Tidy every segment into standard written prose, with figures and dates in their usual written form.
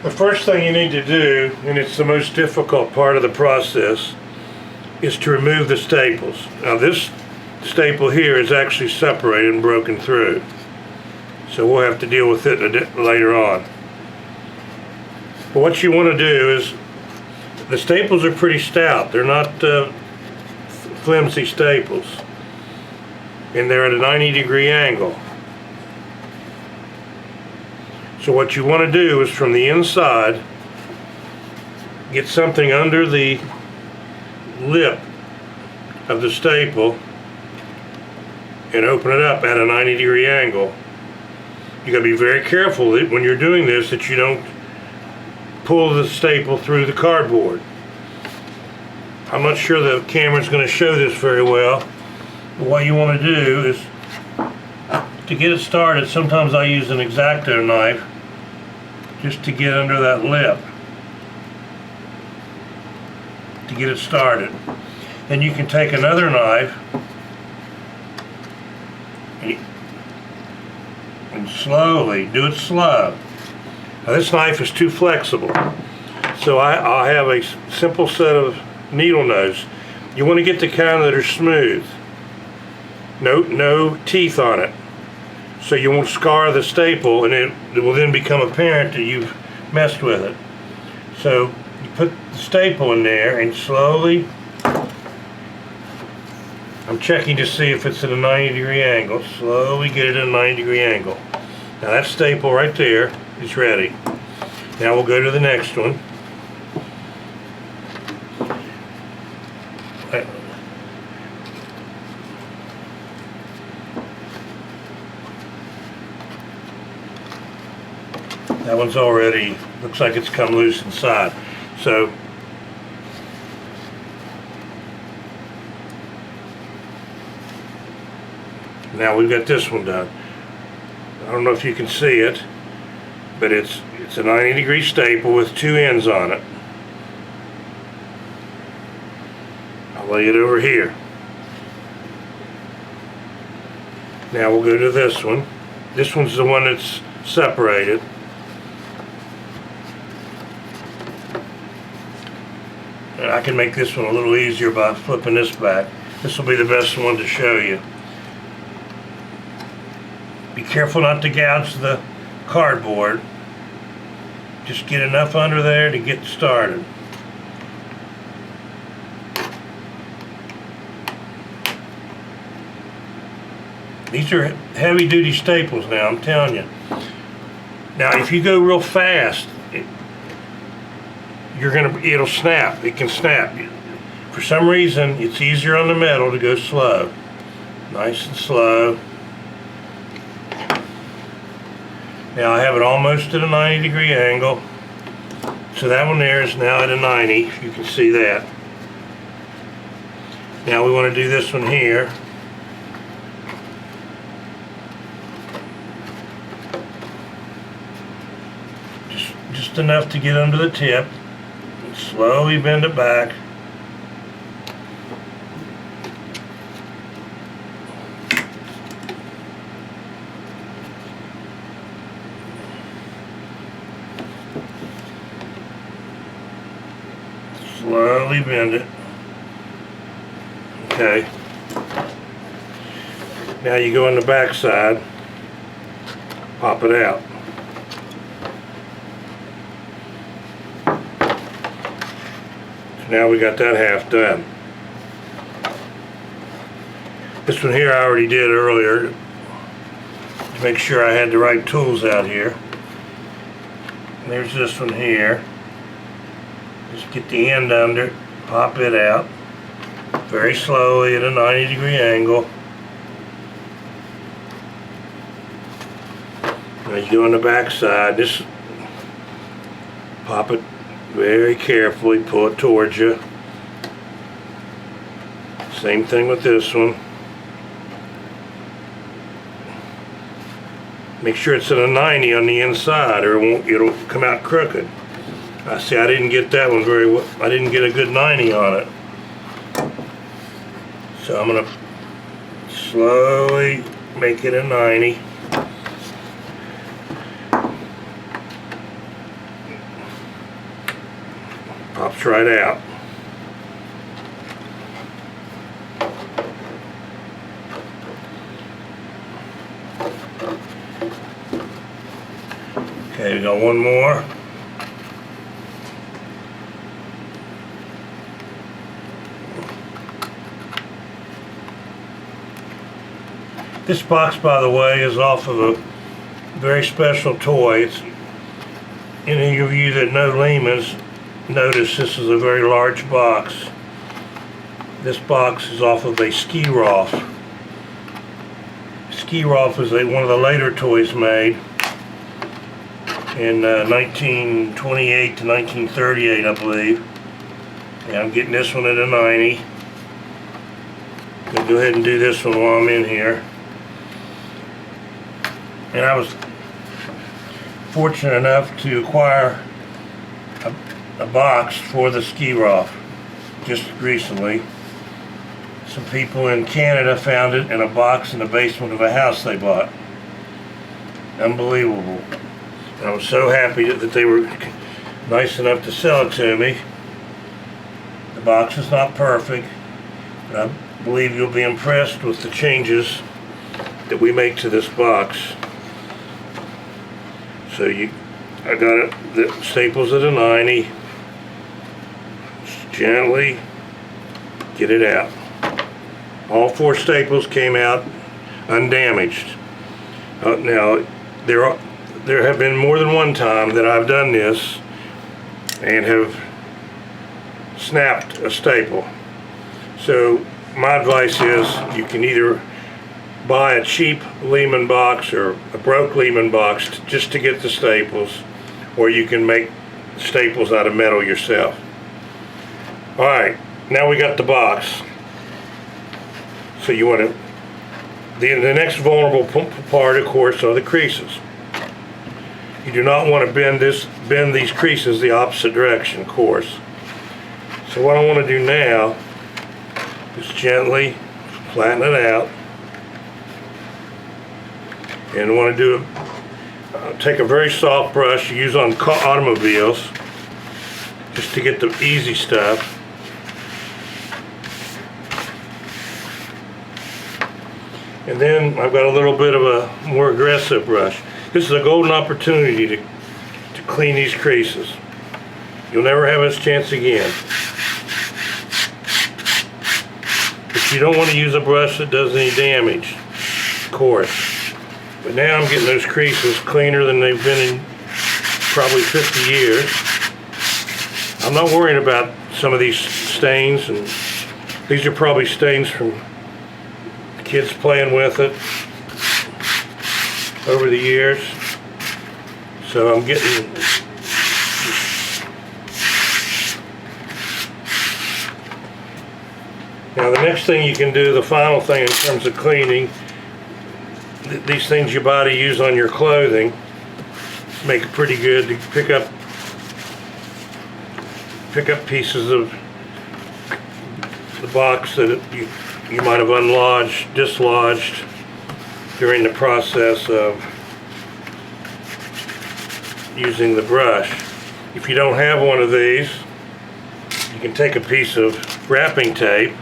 The first thing you need to do, and it's the most difficult part of the process, is to remove the staples. Now this staple here is actually separated and broken through, so we'll have to deal with it later on. But what you want to do is, the staples are pretty stout. They're not flimsy staples, and they're at a 90-degree angle. So what you want to do is, from the inside, get something under the lip of the staple and open it up at a 90-degree angle. You got to be very careful that when you're doing this, that you don't pull the staple through the cardboard. I'm not sure the camera's going to show this very well, but what you want to do is, to get it started, sometimes I use an X-Acto knife just to get under that lip to get it started. Then you can take another knife and slowly do it slow. Now this knife is too flexible, so I'll have a simple set of needle nose. You want to get the kind that are smooth, no teeth on it, so you won't scar the staple, and it will then become apparent that you've messed with it. So you put the staple in there and slowly, I'm checking to see if it's at a 90-degree angle, slowly get it at a 90-degree angle. Now that staple right there is ready. Now we'll go to the next one. That one's already, looks like it's come loose inside. So now we've got this one done. I don't know if you can see it, but it's a 90-degree staple with two ends on it. I'll lay it over here. Now we'll go to this one. This one's the one that's separated. I can make this one a little easier by flipping this back. This will be the best one to show you. Be careful not to gouge the cardboard. Just get enough under there to get started. These are heavy-duty staples now, I'm telling you. Now if you go real fast, it'll snap. It can snap. For some reason, it's easier on the metal to go slow. Nice and slow. Now I have it almost at a 90-degree angle. So that one there is now at a 90, if you can see that. Now we want to do this one here. Just enough to get under the tip. Slowly bend it back. Slowly bend it. Okay. Now you go on the back side, pop it out. Now we got that half done. This one here I already did earlier to make sure I had the right tools out here. And there's this one here. Just get the end under, pop it out very slowly at a 90-degree angle. As you go on the back side, just pop it very carefully, pull it towards you. Same thing with this one. Make sure it's at a 90 on the inside, or it'll come out crooked. I see I didn't get that one very well. I didn't get a good 90 on it. So I'm going to slowly make it a 90. Pops right out. Okay, we got one more. This box, by the way, is off of a very special toy. It's, any of you that know Lehmann's notice this is a very large box. This box is off of a ski Rolf. Ski Rolf is one of the later toys made in 1928 to 1938, I believe. And I'm getting this one at a 90. I'll go ahead and do this one while I'm in here. And I was fortunate enough to acquire a box for the ski Rolf just recently. Some people in Canada found it in a box in the basement of a house they bought. Unbelievable. And I was so happy that they were nice enough to sell it to me. The box is not perfect, but I believe you'll be impressed with the changes that we make to this box. So I got it, the staples at a 90. Just gently get it out. All 4 staples came out undamaged. Now there have been more than one time that I've done this and have snapped a staple. So my advice is you can either buy a cheap Lehmann box or a broke Lehmann box just to get the staples, or you can make staples out of metal yourself. Alright, now we got the box. So you want to, the next vulnerable part, of course, are the creases. You do not want to bend these creases the opposite direction, of course. So what I want to do now is gently flatten it out. And I want to do take a very soft brush you use on automobiles just to get the easy stuff. And then I've got a little bit of a more aggressive brush. This is a golden opportunity to clean these creases. You'll never have this chance again. But you don't want to use a brush that does any damage, of course. But now I'm getting those creases cleaner than they've been in probably 50 years. I'm not worrying about some of these stains, and these are probably stains from kids playing with it over the years. So I'm getting now the next thing you can do, the final thing in terms of cleaning, these things you buy to use on your clothing make it pretty good to pick up pieces of the box that you might have dislodged during the process of using the brush. If you don't have one of these, you can take a piece of wrapping tape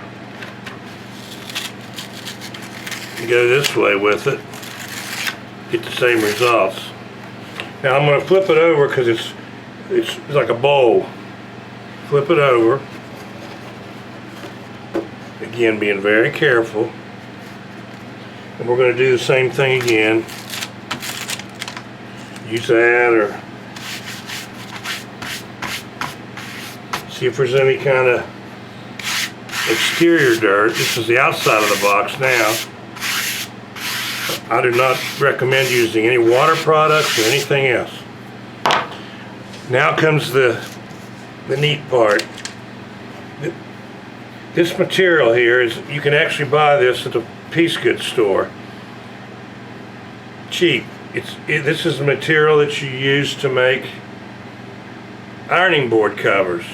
and go this way with it, get the same results. Now I'm going to flip it over because it's like a bowl. Flip it over. Again, being very careful. And we're going to do the same thing again. Use that, or see if there's any kind of exterior dirt. This is the outside of the box now. I do not recommend using any water products or anything else. Now comes the neat part. This material here is, you can actually buy this at the piece goods store. Cheap. This is the material that you use to make ironing board covers.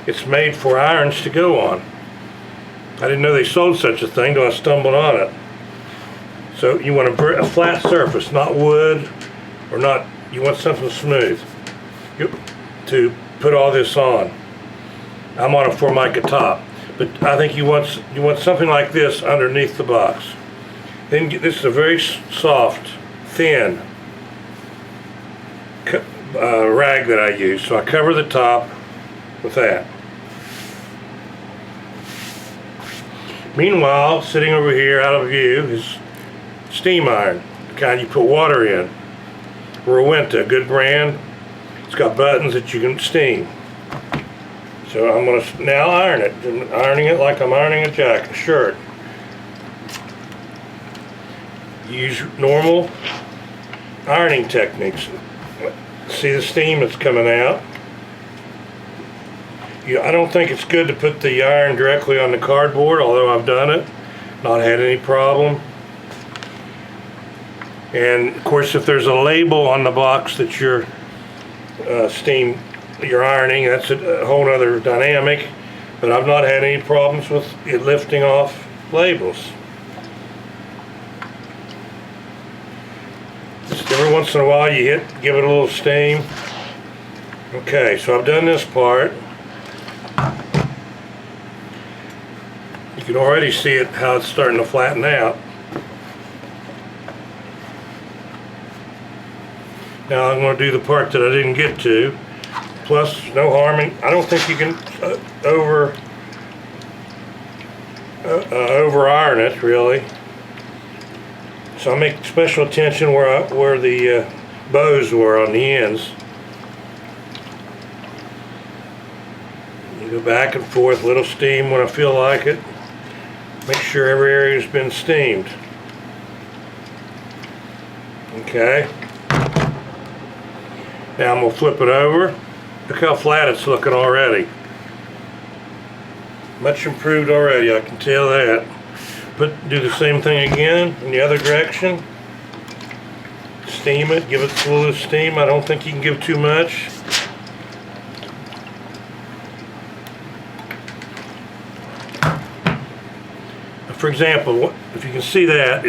It's made for irons to go on. I didn't know they sold such a thing till I stumbled on it. So you want a flat surface, not wood, or not, you want something smooth to put all this on. I'm on a Formica top, but I think you want something like this underneath the box. Then this is a very soft, thin rag that I use, so I cover the top with that. Meanwhile, sitting over here out of view is steam iron, the kind you put water in. Rowenta, a good brand. It's got buttons that you can steam. So I'm going to now iron it. I'm ironing it like I'm ironing a shirt. Use normal ironing techniques. See the steam that's coming out. I don't think it's good to put the iron directly on the cardboard, although I've done it, not had any problem. And of course, if there's a label on the box that you're ironing, that's a whole other dynamic. But I've not had any problems with it lifting off labels. Just every once in a while you give it a little steam. Okay, so I've done this part. You can already see it, how it's starting to flatten out. Now I'm going to do the part that I didn't get to. Plus, no harm in, I don't think you can over iron it really. So I make special attention where the bows were on the ends. You go back and forth, little steam when I feel like it. Make sure every area has been steamed. Okay. Now I'm going to flip it over. Look how flat it's looking already. Much improved already, I can tell that. Do the same thing again in the other direction. Steam it, give it a little steam. I don't think you can give too much. For example, if you can see that,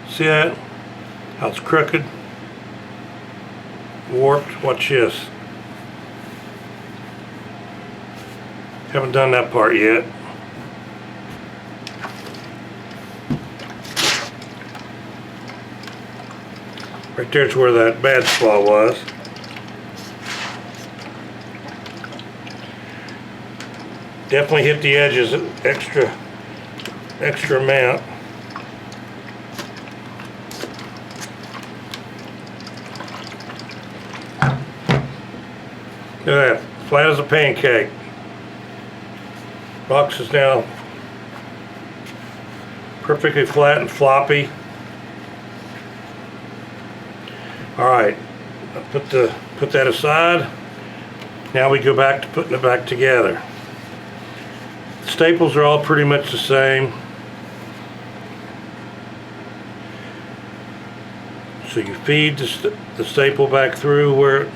see that? How it's crooked, warped. Watch this. Haven't done that part yet. Right there's where that bad spot was. Definitely hit the edges extra amount. Look at that, flat as a pancake. Box is now perfectly flat and floppy. Alright, put that aside. Now we go back to putting it back together. The staples are all pretty much the same. So you feed the staple back through where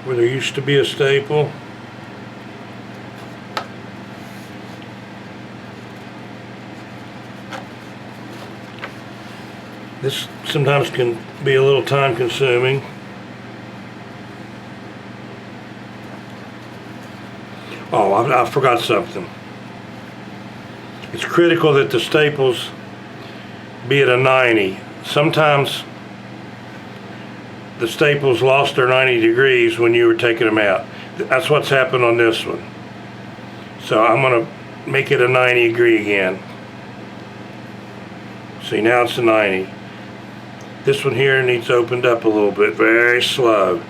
there used to be a staple. This sometimes can be a little time consuming. Oh, I forgot something. It's critical that the staples be at a 90. Sometimes the staples lost their 90 degrees when you were taking them out. That's what's happened on this one. So I'm going to make it a 90 degree again. See, now it's a 90. This one here needs opened up a little bit, very slow.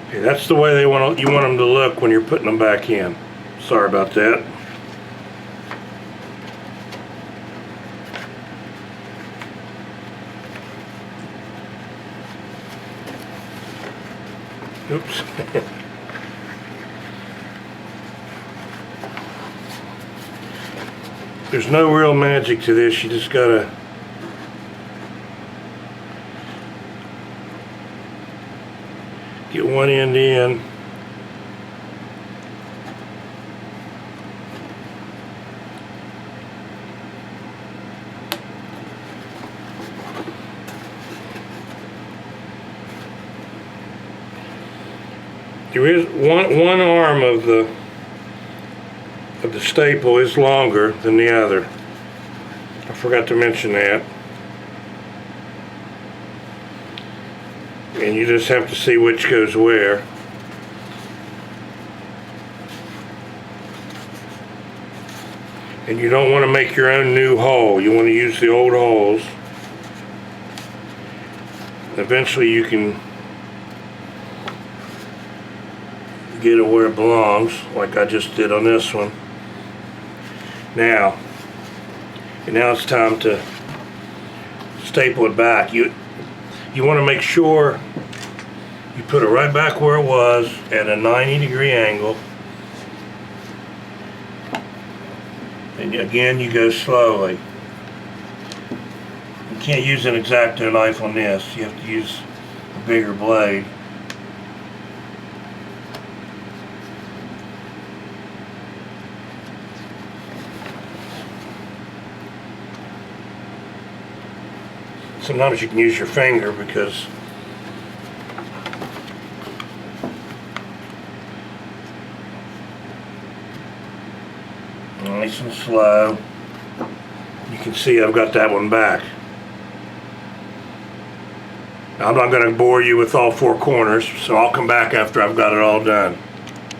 Okay, that's the way you want them to look when you're putting them back in. Sorry about that. Oops. There's no real magic to this. You just gotta get one end in. There is one arm of the staple is longer than the other. I forgot to mention that. And you just have to see which goes where. And you don't want to make your own new hole. You want to use the old holes. Eventually you can get it where it belongs, like I just did on this one. Now it's time to staple it back. You want to make sure you put it right back where it was at a 90-degree angle. And again, you go slowly. You can't use an X-Acto knife on this. You have to use a bigger blade. Sometimes you can use your finger because nice and slow. You can see I've got that one back. Now, I'm not going to bore you with all four corners, so I'll come back after I've got it all done.